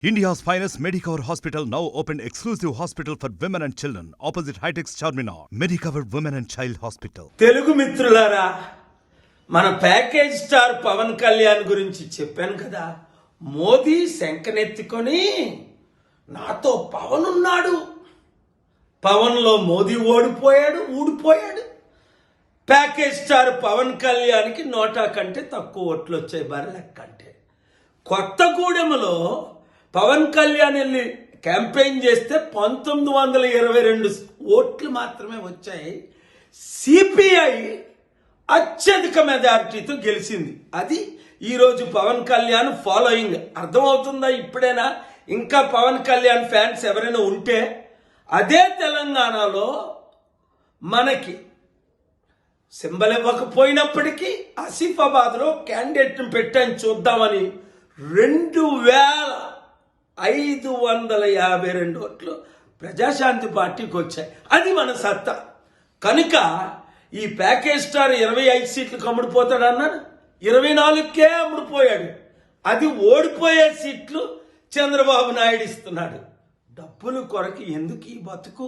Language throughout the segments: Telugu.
India's finest Medicover Hospital now opened exclusive hospital for women and children opposite High-Tech's Charminar. Medicover Women and Child Hospital. Telugu మిత్రులారా, మన ప్యాకేజ్ స్టార్ పవన్ కళ్యాణ్ గురించి చెప్పాను కదా. మోదీ శంకనెత్తుకొని నాతో పవన్ ఉన్నాడు, పవన్లో మోదీ ఊడిపోయాడు. ప్యాకేజ్ స్టార్ పవన్ కళ్యాణ్కి నోటా కంటే తక్కువ ఓట్లు వచ్చాయి బర్రెలెక్క కంటే. కొత్తగూడెంలో పవన్ కళ్యాణ్ వెళ్ళి క్యాంపెయిన్ చేస్తే 1922 ఓట్లు మాత్రమే వచ్చాయి. సిపిఐ అత్యధిక మెజారిటీతో గెలిచింది. అది ఈరోజు పవన్ కళ్యాణ్ ఫాలోయింగ్. అర్థమవుతుందా ఇప్పుడైనా? ఇంకా పవన్ కళ్యాణ్ ఫ్యాన్స్ ఎవరైనా ఉంటే, అదే తెలంగాణలో మనకి సింబల్ ఇవ్వకపోయినప్పటికీ ఆసిఫాబాద్లో క్యాండిడేట్ని పెట్టని చూద్దామని 2552 ఓట్లు ప్రజాశాంతి పార్టీకి వచ్చాయి. అది మన సత్తా. కనుక ఈ ప్యాకేజ్ స్టార్ 25 సీట్లు అమ్ముడుపోతాడన్నాడు, 24కే అమ్ముడుపోయాడు. అది ఓడిపోయే సీట్లు చంద్రబాబు నాయుడు ఇస్తున్నాడు. డబ్బుల కొరకు ఎందుకు ఈ బతుకు?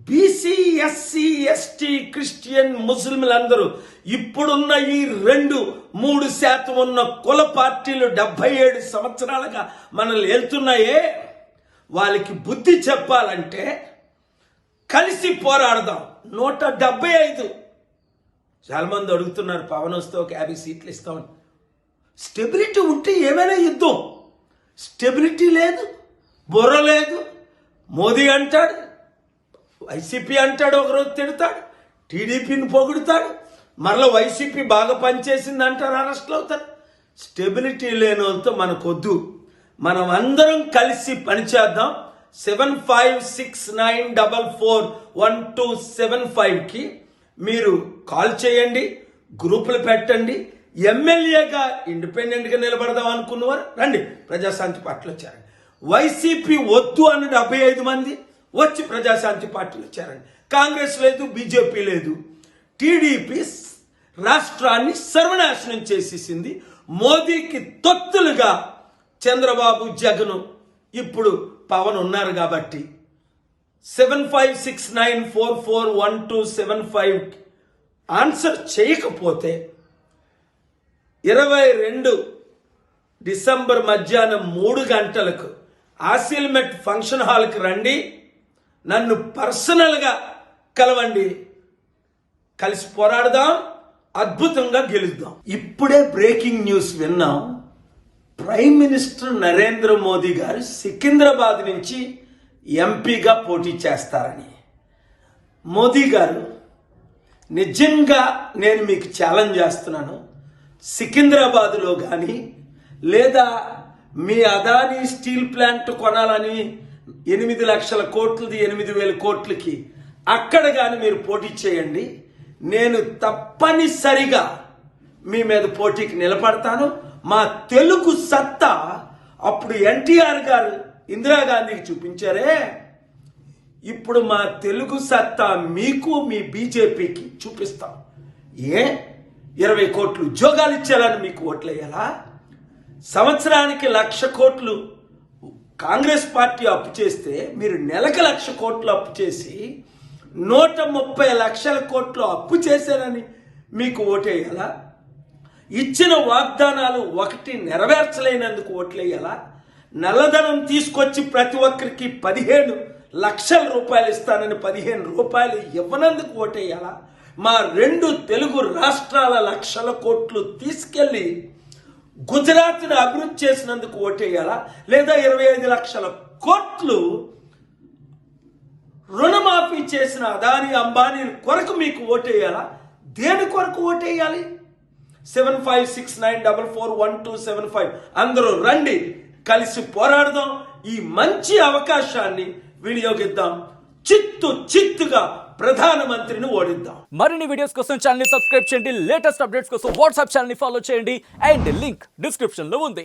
బీసీ, ఎస్సీ, ఎస్టీ, క్రిస్టియన్, ముస్లింలందరూ ఇప్పుడున్న ఈ 2-3% ఉన్న కుల పార్టీలు 77 సంవత్సరాలుగా మనల్ని వెళ్తున్నాయే, వాళ్ళకి బుద్ధి చెప్పాలంటే కలిసి పోరాడదాం. 175 చాలా మంది అడుగుతున్నారు, పవన్ వస్తే ఒక 50 సీట్లు ఇస్తామని. స్టెబిలిటీ ఉంటే ఏమైనా యుద్ధం. స్టెబిలిటీ లేదు, బుర్ర లేదు. మోదీ అంటాడు, వైసీపీ అంటాడు, ఒకరోజు తిడతాడు, టీడీపీని పొగుడుతాడు, మరలా వైసీపీ బాగా పనిచేసింది అంటారు, అరెస్ట్లు అవుతారు. స్టెబిలిటీ లేని వాళ్ళతో మనకొద్దు. మనం అందరం కలిసి పనిచేద్దాం. 7569441275కి మీరు కాల్ చేయండి, గ్రూపులు పెట్టండి. ఎమ్మెల్యేగా ఇండిపెండెంట్గా నిలబడదాం అనుకున్నవారు రండి, ప్రజాశాంతి పార్టీలో వచ్చారండి. వైసీపీ వద్దు అని 75 మంది వచ్చి ప్రజాశాంతి పార్టీలో చేరండి. కాంగ్రెస్ లేదు, బీజేపీ లేదు. టీడీపీ రాష్ట్రాన్ని సర్వనాశనం చేసేసింది. మోదీకి తొత్తులుగా చంద్రబాబు, జగన్, ఇప్పుడు పవన్ ఉన్నారు కాబట్టి 7569441275 ఆన్సర్ చేయకపోతే 22 డిసెంబర్ మధ్యాహ్నం 3 గంటలకు ఆసిల్మెట్ ఫంక్షన్ హాల్కి రండి, నన్ను పర్సనల్గా కలవండి, కలిసి పోరాడదాం, అద్భుతంగా గెలుద్దాం. ఇప్పుడే బ్రేకింగ్ న్యూస్ విన్నాం. ప్రైమ్ మినిస్టర్ నరేంద్ర మోదీ గారు సికింద్రాబాద్ నుంచి ఎంపీగా పోటీ చేస్తారని. మోదీ గారు, నిజంగా నేను మీకు ఛాలెంజ్ చేస్తున్నాను, సికింద్రాబాద్లో కానీ లేదా మీ అదానీ స్టీల్ ప్లాంట్ కొనాలని 8 లక్షల కోట్లది 8,000 కోట్లకి అక్కడ కానీ మీరు పోటీ చేయండి. నేను తప్పనిసరిగా మీ మీద పోటీకి నిలబడతాను. మా తెలుగు సత్తా అప్పుడు ఎన్టీఆర్ గారు ఇందిరాగాంధీకి చూపించారే, ఇప్పుడు మా తెలుగు సత్తా మీకు, మీ బీజేపీకి చూపిస్తాం. 20 కోట్లు ఉద్యోగాలు ఇచ్చేయాలని మీకు ఓట్లేయాలా? సంవత్సరానికి 1,00,000 కోట్లు కాంగ్రెస్ పార్టీ అప్పు చేస్తే మీరు నెలకు 1,00,000 కోట్లు అప్పు చేసి 130 లక్షల కోట్లు అప్పు చేశారని మీకు ఓటేయాలా? ఇచ్చిన వాగ్దానాలు ఒకటి నెరవేర్చలేనందుకు ఓట్లేయాలా? నల్లధనం తీసుకొచ్చి ప్రతి ఒక్కరికి 15 లక్షల రూపాయలు ఇస్తానని 15 రూపాయలు ఇవ్వనందుకు ఓటేయాలా? మా 2 తెలుగు రాష్ట్రాల 1,00,000 కోట్లు తీసుకెళ్లి గుజరాత్ను అభివృద్ధి చేసినందుకు ఓటేయాలా? లేదా 25 లక్షల కోట్లు రుణమాఫీ చేసిన అదానీ, అంబానీ కొరకు మీకు ఓటేయాలా? దేని కొరకు ఓటేయాలి? 7569441275 అందరూ రండి, కలిసి పోరాడదాం. ఈ మంచి అవకాశాన్ని వినియోగిద్దాం. చిత్తుగా ప్రధానమంత్రిని ఓడిద్దాం. మరిన్ని వీడియోస్ కోసం ఛానల్ ని సబ్స్క్రైబ్ చేయండి. లేటెస్ట్ అప్డేట్స్ కోసం వాట్సాప్ ఛానల్ ని ఫాలో చేయండి. అండ్ లింక్ డిస్క్రిప్షన్ లో ఉంది.